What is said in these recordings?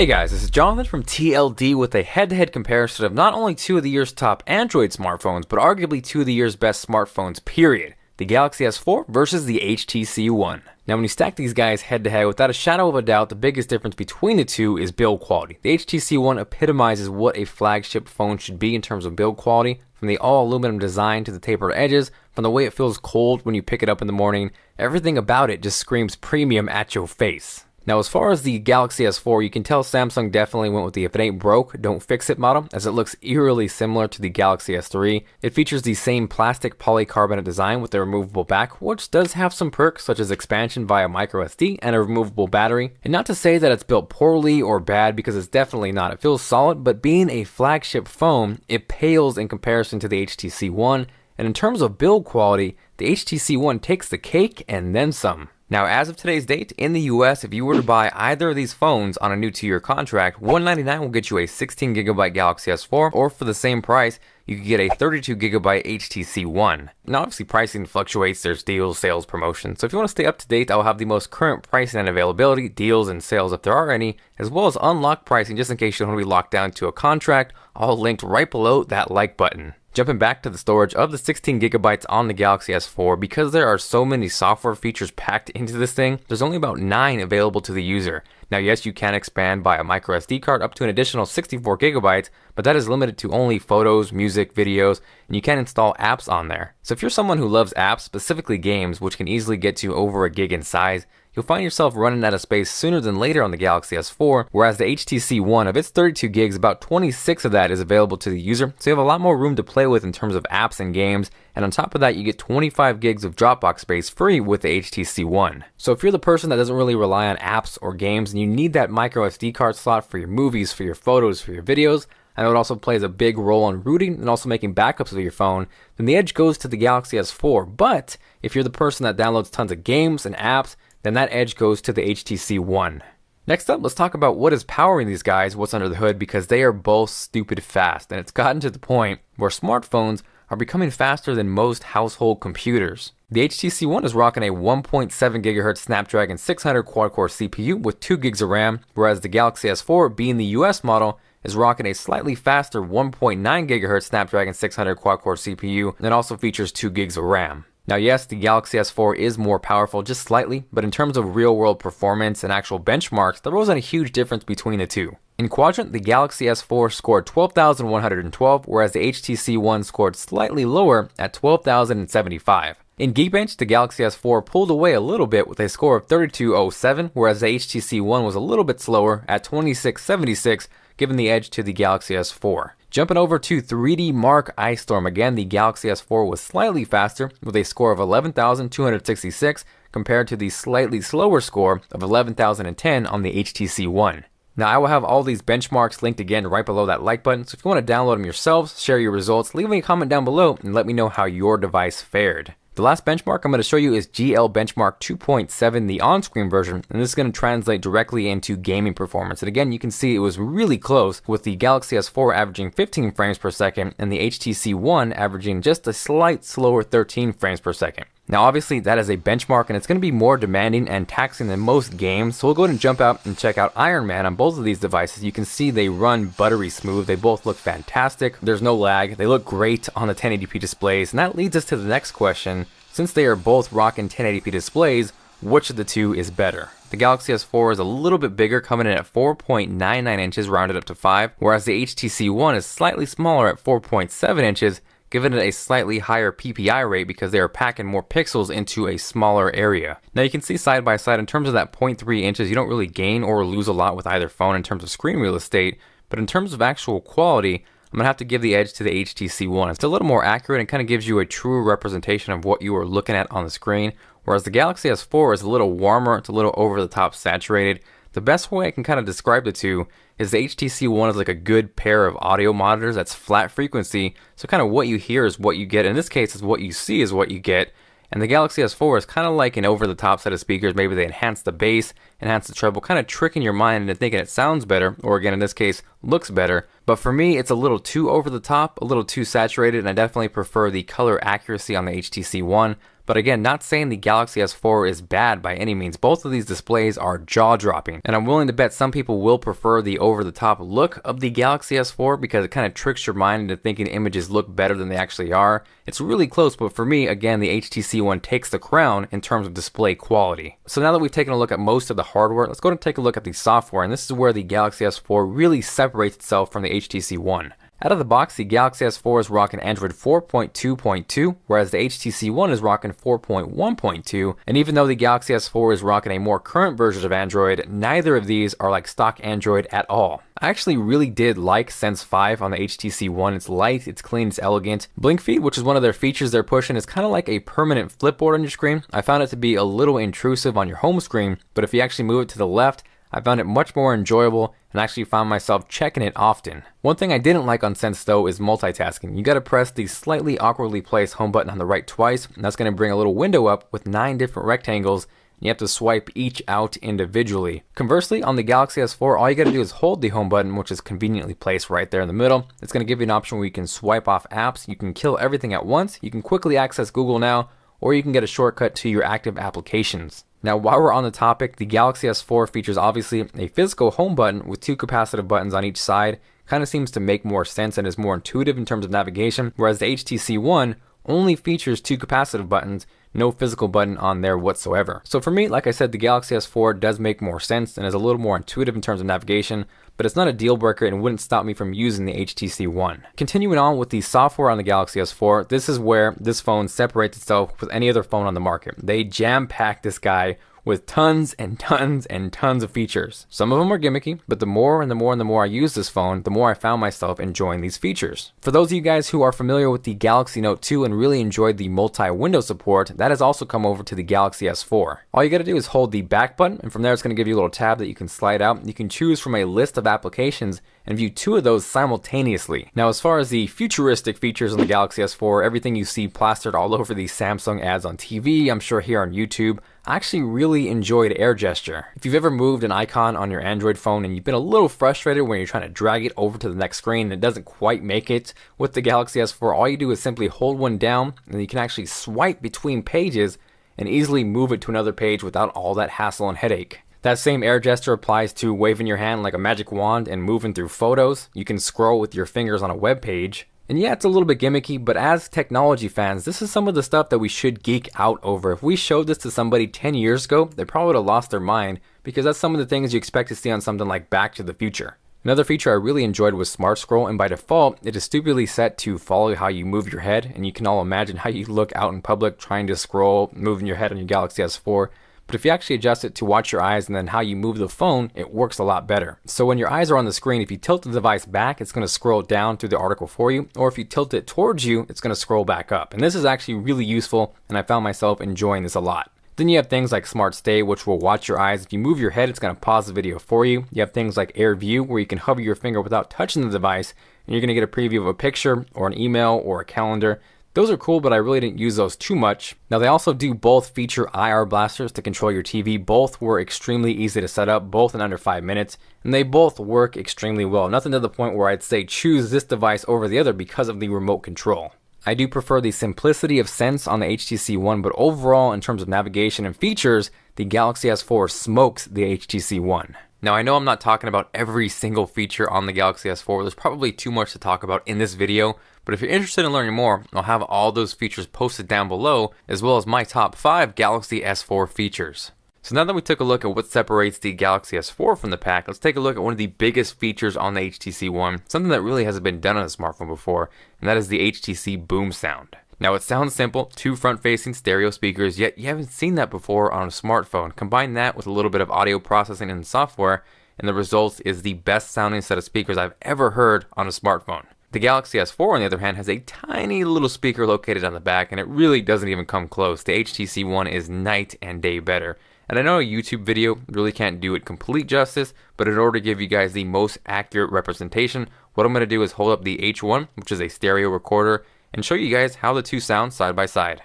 Hey guys, this is Jonathan from TLD with a head-to-head comparison of not only two of the year's top Android smartphones, but arguably two of the year's best smartphones, period. The Galaxy S4 versus the HTC One. Now when you stack these guys head-to-head, without a shadow of a doubt, the biggest difference between the two is build quality. The HTC One epitomizes what a flagship phone should be in terms of build quality, from the all-aluminum design to the tapered edges, from the way it feels cold when you pick it up in the morning. Everything about it just screams premium at your face. Now as far as the Galaxy S4, you can tell Samsung definitely went with the if it ain't broke, don't fix it model, as it looks eerily similar to the Galaxy S3. It features the same plastic polycarbonate design with a removable back, which does have some perks such as expansion via microSD and a removable battery. And not to say that it's built poorly or bad, because it's definitely not. It feels solid, but being a flagship phone, it pales in comparison to the HTC One. And in terms of build quality, the HTC One takes the cake and then some. Now, as of today's date, in the US, if you were to buy either of these phones on a new 2-year contract, $199 will get you a 16GB Galaxy S4, or for the same price, you could get a 32GB HTC One. Now, obviously, pricing fluctuates. There's deals, sales, promotions. So if you want to stay up to date, I'll have the most current pricing and availability, deals and sales if there are any, as well as unlocked pricing just in case you don't want to be locked down to a contract, all linked right below that like button. Jumping back to the storage of the 16GB on the Galaxy S4, because there are so many software features packed into this thing, there's only about 9 available to the user. Now yes, you can expand by a microSD card up to an additional 64GB, but that is limited to only photos, music, videos, and you can install apps on there. So if you're someone who loves apps, specifically games, which can easily get to over a gig in size, you'll find yourself running out of space sooner than later on the Galaxy S4, whereas the HTC One, of its 32 gigs, about 26 of that is available to the user, so you have a lot more room to play with in terms of apps and games, and on top of that, you get 25 gigs of Dropbox space free with the HTC One. So if you're the person that doesn't really rely on apps or games, and you need that micro SD card slot for your movies, for your photos, for your videos, I know it also plays a big role on rooting and also making backups of your phone, then the edge goes to the Galaxy S4. But if you're the person that downloads tons of games and apps, then that edge goes to the HTC One. Next up, let's talk about what is powering these guys, what's under the hood, because they are both stupid fast, and it's gotten to the point where smartphones are becoming faster than most household computers. The HTC One is rocking a 1.7 GHz Snapdragon 600 quad-core CPU with 2 gigs of RAM, whereas the Galaxy S4, being the US model, is rocking a slightly faster 1.9 GHz Snapdragon 600 quad-core CPU and also features 2 gigs of RAM. Now yes, the Galaxy S4 is more powerful just slightly, but in terms of real-world performance and actual benchmarks, there wasn't a huge difference between the two. In Quadrant, the Galaxy S4 scored 12,112, whereas the HTC One scored slightly lower at 12,075. In Geekbench, the Galaxy S4 pulled away a little bit with a score of 3207, whereas the HTC One was a little bit slower at 2676, giving the edge to the Galaxy S4. Jumping over to 3D Mark Ice Storm, again, the Galaxy S4 was slightly faster with a score of 11,266 compared to the slightly slower score of 11,010 on the HTC One. Now, I will have all these benchmarks linked again right below that like button, so if you want to download them yourselves, share your results, leave me a comment down below and let me know how your device fared. The last benchmark I'm going to show you is GL Benchmark 2.7, the on-screen version, and this is going to translate directly into gaming performance. And again, you can see it was really close, with the Galaxy S4 averaging 15 frames per second and the HTC One averaging just a slight slower 13 frames per second. Now obviously that is a benchmark and it's going to be more demanding and taxing than most games, so we'll go ahead and jump out and check out Iron Man on both of these devices. You can see they run buttery smooth, they both look fantastic, there's no lag, they look great on the 1080p displays, and that leads us to the next question. Since they are both rocking 1080p displays, which of the two is better? The Galaxy S4 is a little bit bigger, coming in at 4.99 inches rounded up to 5, whereas the HTC One is slightly smaller at 4.7 inches, giving it a slightly higher PPI rate because they are packing more pixels into a smaller area. Now you can see side by side in terms of that 0.3 inches, you don't really gain or lose a lot with either phone in terms of screen real estate, but in terms of actual quality, I'm going to have to give the edge to the HTC One. It's a little more accurate and kind of gives you a true representation of what you are looking at on the screen, whereas the Galaxy S4 is a little warmer, it's a little over the top saturated. The best way I can kind of describe the two is the HTC One is like a good pair of audio monitors that's flat frequency, so kind of what you hear is what you get. In this case, is what you see is what you get. And the Galaxy S4 is kind of like an over-the-top set of speakers. Maybe they enhance the bass, enhance the treble, kind of tricking your mind into thinking it sounds better, or again, in this case, looks better. But for me, it's a little too over the top, a little too saturated, and I definitely prefer the color accuracy on the HTC One. But again, not saying the Galaxy S4 is bad by any means. Both of these displays are jaw-dropping, and I'm willing to bet some people will prefer the over-the-top look of the Galaxy S4 because it kind of tricks your mind into thinking images look better than they actually are. It's really close, but for me, again, the HTC One takes the crown in terms of display quality. So now that we've taken a look at most of the hardware, let's go and take a look at the software, and this is where the Galaxy S4 really separates itself from the HTC One. Out of the box, the Galaxy S4 is rocking Android 4.2.2, whereas the HTC One is rocking 4.1.2, and even though the Galaxy S4 is rocking a more current version of Android, neither of these are like stock Android at all. I actually really did like Sense 5 on the HTC One. It's light, it's clean, it's elegant. Blink Feed, which is one of their features they're pushing, is kind of like a permanent flipboard on your screen. I found it to be a little intrusive on your home screen, but if you actually move it to the left, I found it much more enjoyable and actually found myself checking it often. One thing I didn't like on Sense though is multitasking. You gotta press the slightly awkwardly placed home button on the right twice, and that's gonna bring a little window up with 9 different rectangles, and you have to swipe each out individually. Conversely, on the Galaxy S4, all you gotta do is hold the home button, which is conveniently placed right there in the middle. It's gonna give you an option where you can swipe off apps, you can kill everything at once, you can quickly access Google Now, or you can get a shortcut to your active applications. Now, while we're on the topic, the Galaxy S4 features obviously a physical home button with 2 capacitive buttons on each side. Kind of seems to make more sense and is more intuitive in terms of navigation, whereas the HTC One only features 2 capacitive buttons, no physical button on there whatsoever. So for me, like I said, the Galaxy S4 does make more sense and is a little more intuitive in terms of navigation, but it's not a deal breaker and wouldn't stop me from using the HTC One. Continuing on with the software on the Galaxy S4, this is where this phone separates itself with any other phone on the market. They jam-pack this guy with tons and tons and tons of features. Some of them are gimmicky, but the more I use this phone, the more I found myself enjoying these features. For those of you guys who are familiar with the Galaxy Note 2 and really enjoyed the multi-window support, that has also come over to the Galaxy S4. All you gotta do is hold the back button, and from there it's gonna give you a little tab that you can slide out. You can choose from a list of applications and view 2 of those simultaneously. Now, as far as the futuristic features on the Galaxy S4, everything you see plastered all over the Samsung ads on TV, I'm sure here on YouTube, I actually really enjoyed Air Gesture. If you've ever moved an icon on your Android phone and you've been a little frustrated when you're trying to drag it over to the next screen and it doesn't quite make it, with the Galaxy S4, all you do is simply hold one down and you can actually swipe between pages and easily move it to another page without all that hassle and headache. That same air gesture applies to waving your hand like a magic wand and moving through photos. You can scroll with your fingers on a web page. And yeah, it's a little bit gimmicky, but as technology fans, this is some of the stuff that we should geek out over. If we showed this to somebody 10 years ago, they probably would have lost their mind, because that's some of the things you expect to see on something like Back to the Future. Another feature I really enjoyed was Smart Scroll, and by default, it is stupidly set to follow how you move your head, and you can all imagine how you look out in public trying to scroll, moving your head on your Galaxy S4. But if you actually adjust it to watch your eyes and then how you move the phone, it works a lot better. So when your eyes are on the screen, if you tilt the device back, it's going to scroll down through the article for you. Or if you tilt it towards you, it's going to scroll back up. And this is actually really useful, and I found myself enjoying this a lot. Then you have things like Smart Stay, which will watch your eyes. If you move your head, it's going to pause the video for you. You have things like Air View, where you can hover your finger without touching the device, and you're going to get a preview of a picture or an email or a calendar. Those are cool, but I really didn't use those too much. Now, they also do both feature IR blasters to control your TV. Both were extremely easy to set up, both in under 5 minutes, and they both work extremely well. Nothing to the point where I'd say choose this device over the other because of the remote control. I do prefer the simplicity of Sense on the HTC One, but overall, in terms of navigation and features, the Galaxy S4 smokes the HTC One. Now, I know I'm not talking about every single feature on the Galaxy S4. There's probably too much to talk about in this video, but if you're interested in learning more, I'll have all those features posted down below, as well as my top 5 Galaxy S4 features. So now that we took a look at what separates the Galaxy S4 from the pack, let's take a look at one of the biggest features on the HTC One, something that really hasn't been done on a smartphone before, and that is the HTC Boom Sound. Now, it sounds simple, 2 front-facing stereo speakers, yet you haven't seen that before on a smartphone. Combine that with a little bit of audio processing and software, and the result is the best sounding set of speakers I've ever heard on a smartphone. The Galaxy S4, on the other hand, has a tiny little speaker located on the back, and it really doesn't even come close. The HTC One is night and day better. And I know a YouTube video really can't do it complete justice, but in order to give you guys the most accurate representation, what I'm going to do is hold up the H1, which is a stereo recorder, and show you guys how the two sound side by side.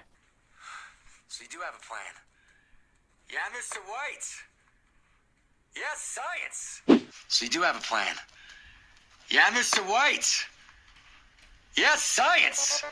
So you do have a plan? Yeah, Mr. White. Yes, science. So you do have a plan? Yeah, Mr. White. Yes, science.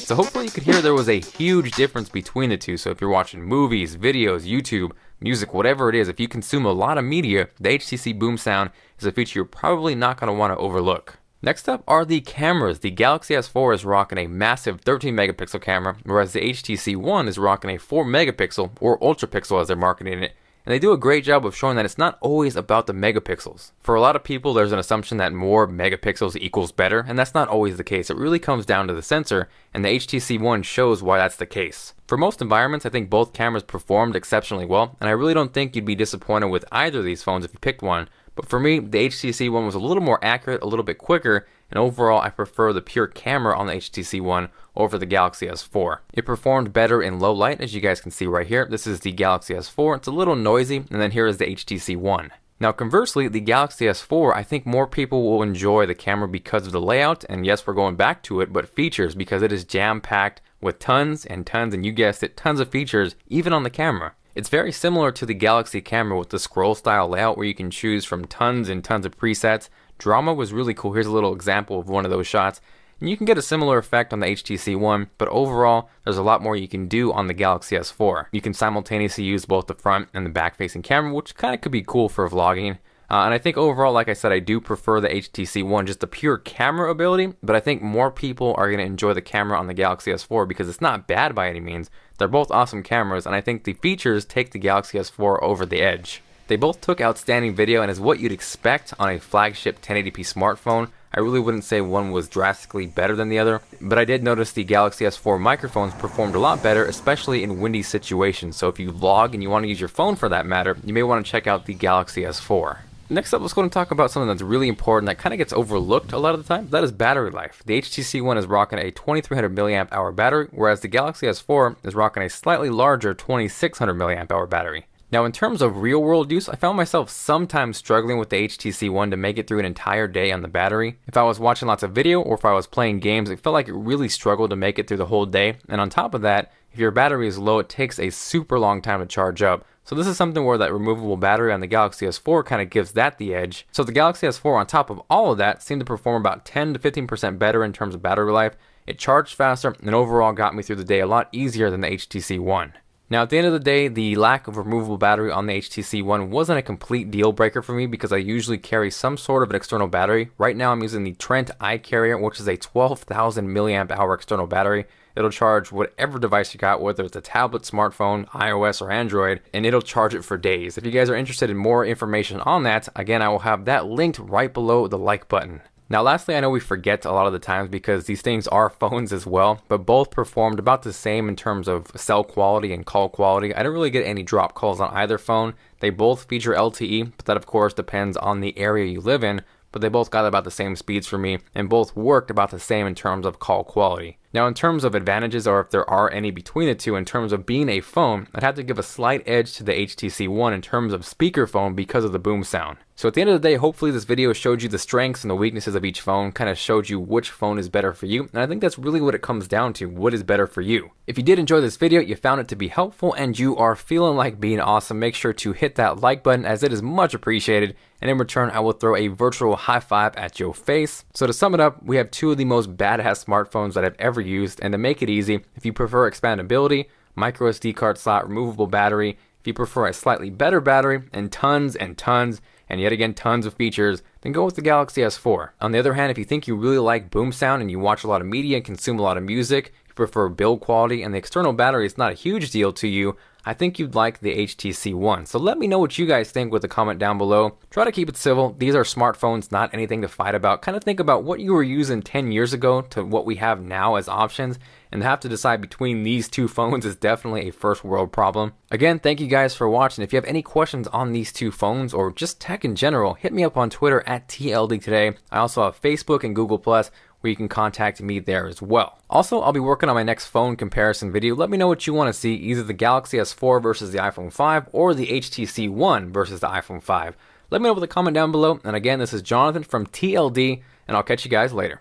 So hopefully you could hear there was a huge difference between the two. So if you're watching movies, videos, YouTube, music, whatever it is, if you consume a lot of media, the HTC Boom Sound is a feature you're probably not going to want to overlook. Next up are the cameras. The Galaxy S4 is rocking a massive 13 megapixel camera, whereas the HTC One is rocking a 4 megapixel or ultra pixel as they're marketing it. And they do a great job of showing that it's not always about the megapixels. For a lot of people, there's an assumption that more megapixels equals better, and that's not always the case. It really comes down to the sensor, and the HTC One shows why that's the case. For most environments, I think both cameras performed exceptionally well, and I really don't think you'd be disappointed with either of these phones if you picked one. But for me, the HTC One was a little more accurate, a little bit quicker, and overall I prefer the pure camera on the HTC One over the Galaxy S4. It performed better in low light, as you guys can see right here. This is the Galaxy S4. It's a little noisy, and then here is the HTC One. Now conversely, the Galaxy S4, I think more people will enjoy the camera because of the layout, and yes, we're going back to it, but features, because it is jam-packed with tons and tons, and you guessed it, tons of features, even on the camera. It's very similar to the Galaxy camera with the scroll style layout where you can choose from tons and tons of presets. Drama was really cool. Here's a little example of one of those shots. And you can get a similar effect on the HTC One, but overall, there's a lot more you can do on the Galaxy S4. You can simultaneously use both the front and the back-facing camera, which kind of could be cool for vlogging. And I think overall, like I said, I do prefer the HTC One, just the pure camera ability, but I think more people are going to enjoy the camera on the Galaxy S4 because it's not bad by any means. They're both awesome cameras, and I think the features take the Galaxy S4 over the edge. They both took outstanding video and is what you'd expect on a flagship 1080p smartphone. I really wouldn't say one was drastically better than the other, but I did notice the Galaxy S4 microphones performed a lot better, especially in windy situations. So if you vlog and you want to use your phone for that matter, you may want to check out the Galaxy S4. Next up, let's go and talk about something that's really important that kind of gets overlooked a lot of the time. That is battery life. The HTC One is rocking a 2300 milliamp hour battery, whereas the Galaxy S4 is rocking a slightly larger 2600 milliamp hour battery. Now in terms of real world use, I found myself sometimes struggling with the HTC One to make it through an entire day on the battery. If I was watching lots of video or if I was playing games, it felt like it really struggled to make it through the whole day. And on top of that, if your battery is low, it takes a super long time to charge up. So this is something where that removable battery on the Galaxy S4 kind of gives that the edge. So the Galaxy S4 on top of all of that seemed to perform about 10 to 15% better in terms of battery life. It charged faster and overall got me through the day a lot easier than the HTC One. Now at the end of the day, the lack of removable battery on the HTC One wasn't a complete deal breaker for me because I usually carry some sort of an external battery. Right now I'm using the Trent iCarrier, which is a 12,000 milliamp hour external battery. It'll charge whatever device you got, whether it's a tablet, smartphone, iOS, or Android, and it'll charge it for days. If you guys are interested in more information on that, again, I will have that linked right below the like button. Now lastly, I know we forget a lot of the times because these things are phones as well, but both performed about the same in terms of cell quality and call quality. I didn't really get any drop calls on either phone. They both feature LTE, but that of course depends on the area you live in, but they both got about the same speeds for me and both worked about the same in terms of call quality. Now in terms of advantages, or if there are any between the two in terms of being a phone, I'd have to give a slight edge to the HTC One in terms of speakerphone because of the boom sound. So at the end of the day, hopefully this video showed you the strengths and the weaknesses of each phone, kind of showed you which phone is better for you, and I think that's really what it comes down to, what is better for you. If you did enjoy this video, you found it to be helpful, and you are feeling like being awesome, make sure to hit that like button as it is much appreciated, and in return I will throw a virtual high five at your face. So to sum it up, we have two of the most badass smartphones that I've ever used, and to make it easy, if you prefer expandability, micro SD card slot, removable battery, if you prefer a slightly better battery, and tons and yet again tons of features, then go with the Galaxy S4. On the other hand, if you think you really like boom sound and you watch a lot of media and consume a lot of music, you prefer build quality and the external battery is not a huge deal to you, I think you'd like the HTC One. So let me know what you guys think with a comment down below. Try to keep it civil. These are smartphones, not anything to fight about. Kind of think about what you were using 10 years ago to what we have now as options, and have to decide between these two phones is definitely a first world problem. Again, thank you guys for watching. If you have any questions on these two phones or just tech in general, hit me up on Twitter at TLD Today. I also have Facebook and Google+, where you can contact me there as well. Also, I'll be working on my next phone comparison video. Let me know what you want to see, either the Galaxy S4 versus the iPhone 5 or the HTC One versus the iPhone 5. Let me know with a comment down below. And again, this is Jonathan from TLD, and I'll catch you guys later.